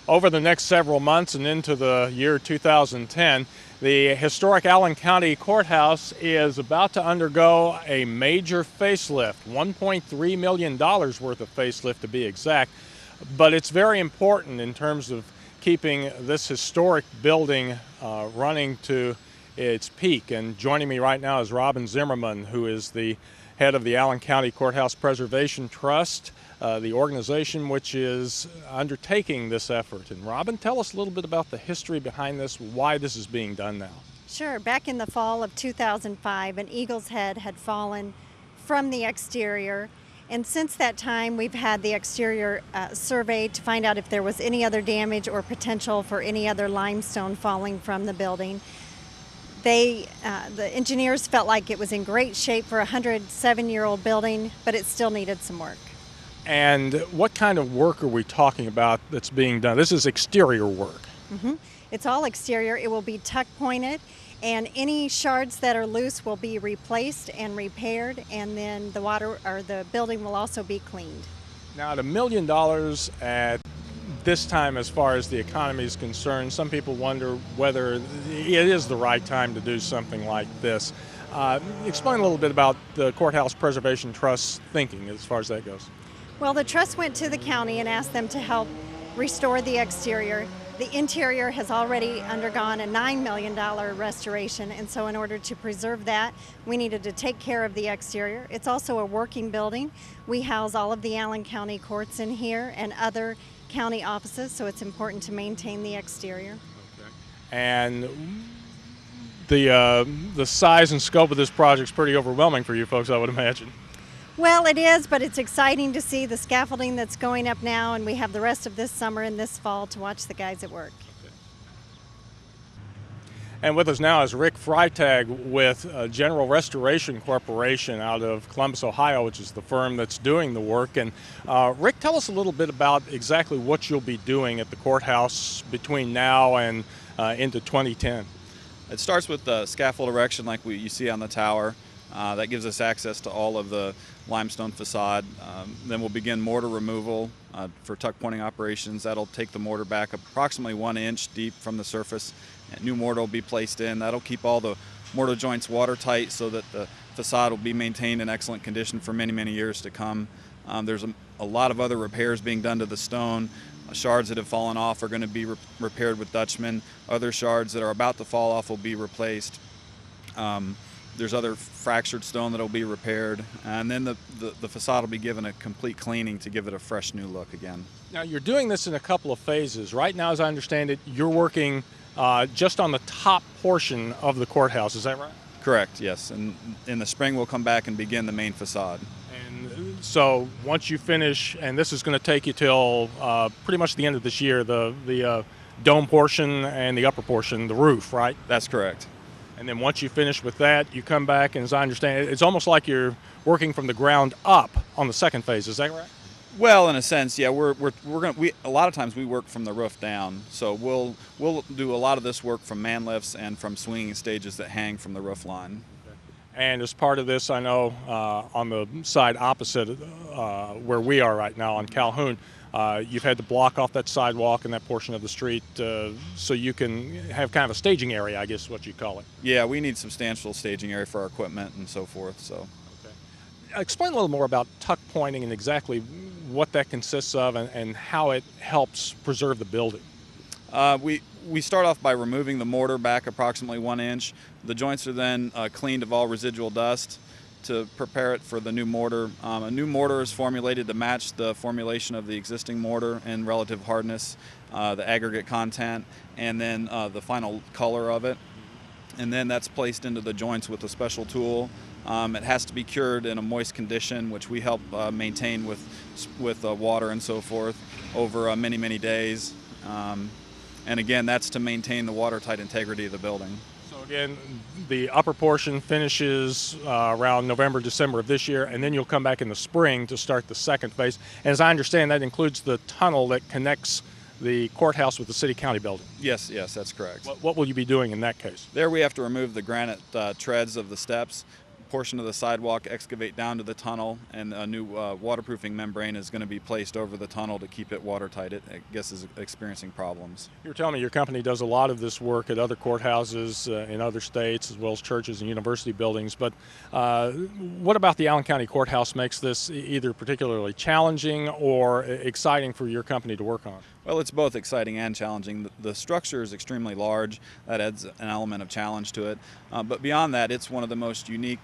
Over the next several months and into the year 2010, the historic Allen County Courthouse is about to undergo a major facelift, $1.3 million worth of facelift to be exact. But it's very important in terms of keeping this historic building running to its peak. And joining me right now is Robin Zimmerman, who is the head of the Allen County Courthouse Preservation Trust, the organization which is undertaking this effort. And Robin, tell us a little bit about the history behind this, why this is being done now. Sure. Back in the fall of 2005, an eagle's head had fallen from the exterior. And since that time, we've had the exterior surveyed to find out if there was any other damage or potential for any other limestone falling from the building. The engineers felt like it was in great shape for a 107-year-old building, but it still needed some work. And what kind of work are we talking about that's being done? This is exterior work. Mm-hmm. It's all exterior. It will be tuck pointed, and any shards that are loose will be replaced and repaired, and then the building will also be cleaned. Now, at $1 million at this time, as far as the economy is concerned, some people wonder whether it is the right time to do something like this. Explain a little bit about the Courthouse Preservation Trust's thinking as far as that goes. Well, the trust went to the county and asked them to help restore the exterior. The interior has already undergone a $9 million restoration, and so in order to preserve that, we needed to take care of the exterior. It's also a working building. We house all of the Allen County courts in here and other county offices, so it's important to maintain the exterior. Okay. And the size and scope of this project is pretty overwhelming for you folks, I would imagine. Well, it is, but it's exciting to see the scaffolding that's going up now, and we have the rest of this summer and this fall to watch the guys at work. Okay. And with us now is Rick Freitag with General Restoration Corporation out of Columbus, Ohio, which is the firm that's doing the work. And Rick, tell us a little bit about exactly what you'll be doing at the courthouse between now and into 2010. It starts with the scaffold erection like you see on the tower. That gives us access to all of the limestone facade. Then we'll begin mortar removal for tuck pointing operations. That'll take the mortar back approximately 1 inch deep from the surface. And new mortar will be placed in. That'll keep all the mortar joints watertight so that the facade will be maintained in excellent condition for many, many years to come. There's a lot of other repairs being done to the stone. Shards that have fallen off are going to be repaired with Dutchman. Other shards that are about to fall off will be replaced. There's other fractured stone that will be repaired, and then the facade will be given a complete cleaning to give it a fresh new look again. Now, you're doing this in a couple of phases. Right now, as I understand it, you're working just on the top portion of the courthouse. Is that right? Correct, yes. And in the spring, we'll come back and begin the main facade. And so once you finish, and this is going to take you till pretty much the end of this year, the dome portion and the upper portion, the roof, right? That's correct. And then once you finish with that, you come back, and as I understand it, it's almost like you're working from the ground up on the second phase. Is that right? Well, in a sense, yeah. We're a lot of times we work from the roof down, so we'll do a lot of this work from man lifts and from swinging stages that hang from the roof line. And as part of this, I know on the side opposite where we are right now on Calhoun, you've had to block off that sidewalk and that portion of the street so you can have kind of a staging area, I guess is what you call it. Yeah, we need substantial staging area for our equipment and so forth. So, okay. Explain a little more about tuck pointing and exactly what that consists of and how it helps preserve the building. We start off by removing the mortar back approximately 1 inch. The joints are then cleaned of all residual dust to prepare it for the new mortar. A new mortar is formulated to match the formulation of the existing mortar in relative hardness, the aggregate content, and then the final color of it. And then that's placed into the joints with a special tool. It has to be cured in a moist condition, which we help maintain with water and so forth over many, many days. And again, that's to maintain the watertight integrity of the building. So again, the upper portion finishes around November, December of this year, and then you'll come back in the spring to start the second phase. And as I understand, that includes the tunnel that connects the courthouse with the city-county building. Yes, that's correct. What will you be doing in that case? There we have to remove the granite treads of the steps, portion of the sidewalk excavate down to the tunnel, and a new waterproofing membrane is going to be placed over the tunnel to keep it watertight. It, I guess, is experiencing problems. You were telling me your company does a lot of this work at other courthouses in other states, as well as churches and university buildings. But what about the Allen County Courthouse makes this either particularly challenging or exciting for your company to work on? Well, it's both exciting and challenging. The structure is extremely large. That adds an element of challenge to it. But beyond that, it's one of the most unique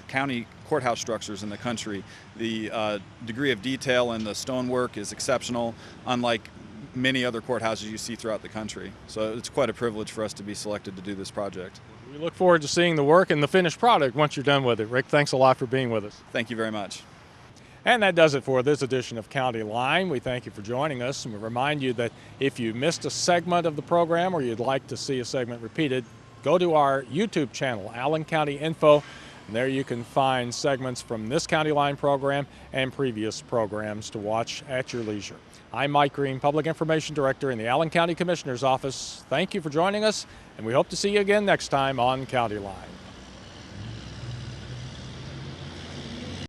county courthouse structures in the country. The degree of detail in the stonework is exceptional, unlike many other courthouses you see throughout the country. So it's quite a privilege for us to be selected to do this project. We look forward to seeing the work and the finished product once you're done with it. Rick, thanks a lot for being with us. Thank you very much. And that does it for this edition of Countyline. We thank you for joining us, and we remind you that if you missed a segment of the program or you'd like to see a segment repeated, go to our YouTube channel, Allen County Info, and there you can find segments from this Countyline program and previous programs to watch at your leisure. I'm Mike Green, Public Information Director in the Allen County Commissioner's Office. Thank you for joining us, and we hope to see you again next time on Countyline.